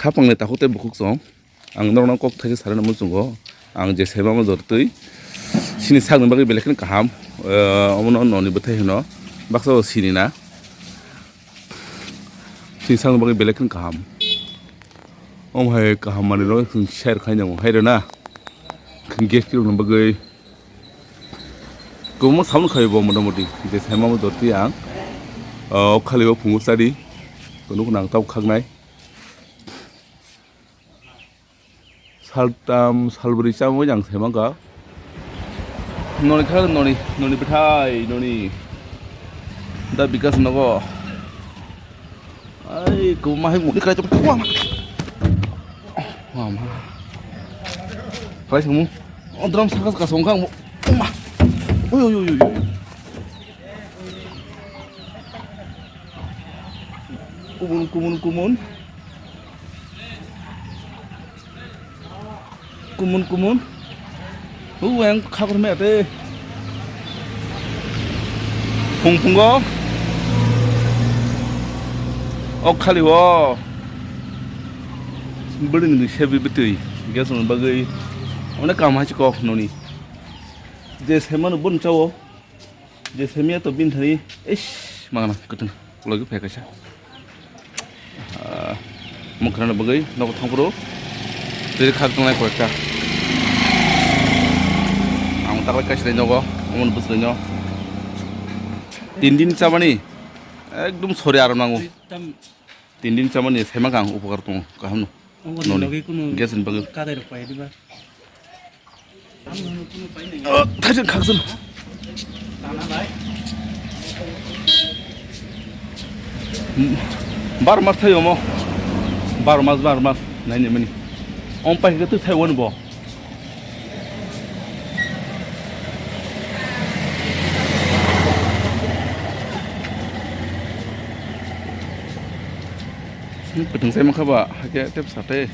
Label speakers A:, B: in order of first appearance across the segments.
A: 카팡네 따호때 복국성 앙너랑 꼭 타지 사는 무슨거 앙제 세방을 넣었더니 신이 사는 방에 벨레큰 감 어머나 너니 부터 해너 막서 신이나 신이 사는 방에 벨레큰 감 엉하이 감만으로 그 쉐어 가냐고 해려나 큰게 끼우는 bagay 그뭐 사는 가요 뭐 모টা모टी 이제 세마을 넣었더니 앙 칼리오 풍우살이 또 누구 낭따고 칵나이 살땀 살부리 짬은 양 세만가 너니 카는 너니 비타이 너니 다 비가스 너거 아이 그만 해 우리까지 좀 통화 와 마. 빨리 좀 드럼 사가서 가서 온강 뭐 엄마 오요요요요 꾸문 왜 가고 그러면 돼 풍풍거 칼리워 beli sebi betul, dia soal bagai, mana kamar cakap noni, je seman bon cawo, je semia tu bin tadi, mana keteng, lagi pakai sah, mungkin bagai, nak thang pro, jadi khak tu naik koreka, ang tak pakai sih nyogo, amun bus nyogo, tin sama ni, ekdom sore aram nangu, tin sama ni semak ang upakar tu, kaham no. 너네 개선 방금 까다로 봐야 돼 봐. 타전 각선. 바로 마스 타요 뭐. 바로 마스. 나니 뭐니. 엄빠 이거 또 타요 원 뭐. Pedang saya makaba, hanya tep sate.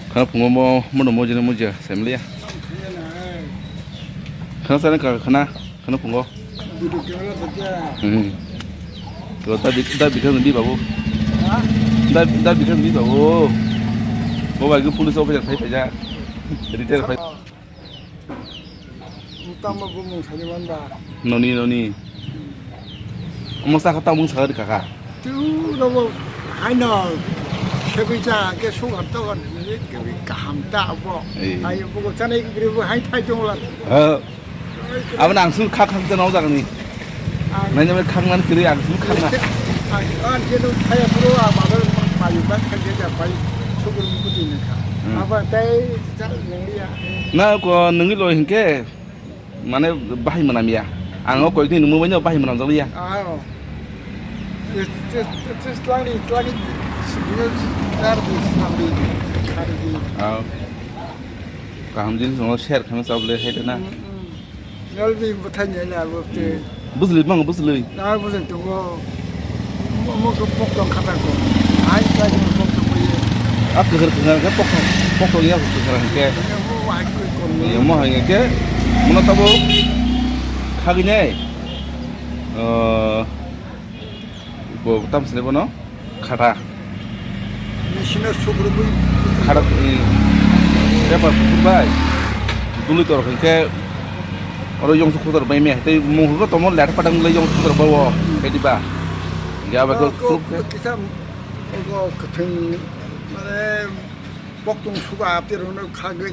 A: Karena pungo mau jenis muja, saya melihat. Karena saya karena pungo. Kalau tadi bikin di babu. Tadi bikin di babu. Bawa ke polis apa saja. Jadi saya.
B: Utama bumung saniman ba.
A: Noni. Omong saya kata omong saya kakak.
B: Tu đâu hay nào cái bây giờ cái số hợp tác còn cái cảm tạ bộ hay bộ cho nên cái điều hay thay chung là
A: à bên anh xuống khắc cho nó rằng này này nhưng mà khắc nó cứ ăn xuống khắc nè
B: anh cái nó thay pro à mà dùng bát cái cái phải số cái một cái gì nữa à và cái chắc những đi à
A: nó có những cái loại hình cái mà nó bay mà làm gì à anh có coi thì nó mua với nhau bay mà làm gì à
B: Selagi sebenarnya sambil kardi.
A: Kaham jenis orang share kami sable hay na.
B: Lebih bertanya lah waktu.
A: Busli.
B: Nah, bukan tu mau ke pokok kata ko. Ay lagi pokok tu ye.
A: Apa kerja ke pokok ni aku kerja ke. Yang mau hanya ke, mana tahu kali ni. 뭐 부담 쓰네 보노 카라
B: 미신의 속으로 보이
A: 카라 대파 굿바이 둘이 또 그렇게 어느 용수 코드로 매매 때 뭐가 또 몰라 파당 래 용수 코드로 봐워 해디바 야 그
B: 기사 그거 같은 말에 복동 수가 앞뒤로는 가게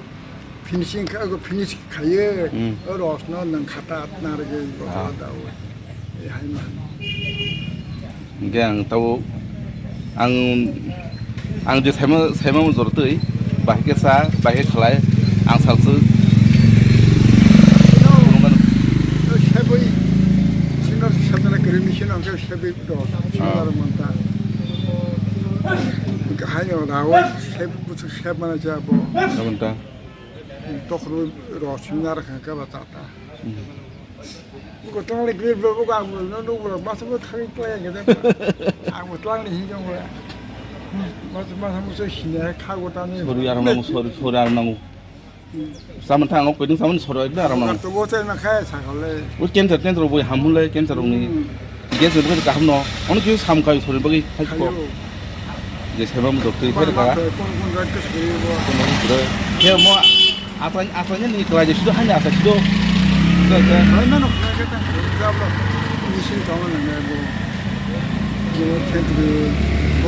B: 피니싱 가고 피니시 가요 어로스는 갔다 나르게 보다고 이 할만
A: yang tahu ang je sama muzur tu bahaya kesa bahaya kelai ang salsu
B: 쉐보이 신호 쉐보나 그림이신 안가 쉐보이도 신호를 monta 그 하여 나오 쉐보부터 쉐보나 자보
A: monta
B: 또그로 로신나라 간가 봤다 그거 땅에 그릴 보고 가고 너도 맞서 뭐 타기 거야 그래 아무 땅에 희정 거야 맞서 무슨 신내 가고 다니
A: 소리 안 나고 Saman thang ngọc quỳnh saman soro itu aram nang.
B: Tu botol nak kaya sakale.
A: Us cancer boy hamul le cancer uni. Cancer bukan kaham no. Onu kyu sam kayu soro bagi. 이제 세번부터 그
B: 뭐
A: 페르가
B: 꼰꼰 그 그리고
A: 그래. 걔 뭐 아사냐 니 그라지 시도 하냐 아사 시도 그
B: 얼마나 그러겠다. 그러고 미신 정원은 내고 뭐 텐트 뭐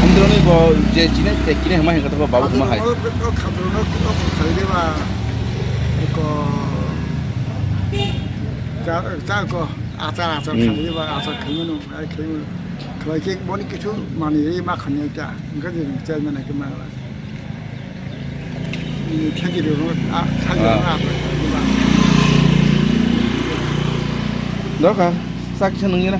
A: 안드로는 뭐 이제 지내 때 기내 해만 해가 더 바보 좀 하이.
B: 그 카드로 그 걸리와 그 자고 아자 걸리와 아자 그러면은 아이 그러면 그렇게 보니까 좀 많이 막 하니까 그게 제일만 그 말이야. 이 체질로 사실은
A: 너가 싹 쳐는 게나.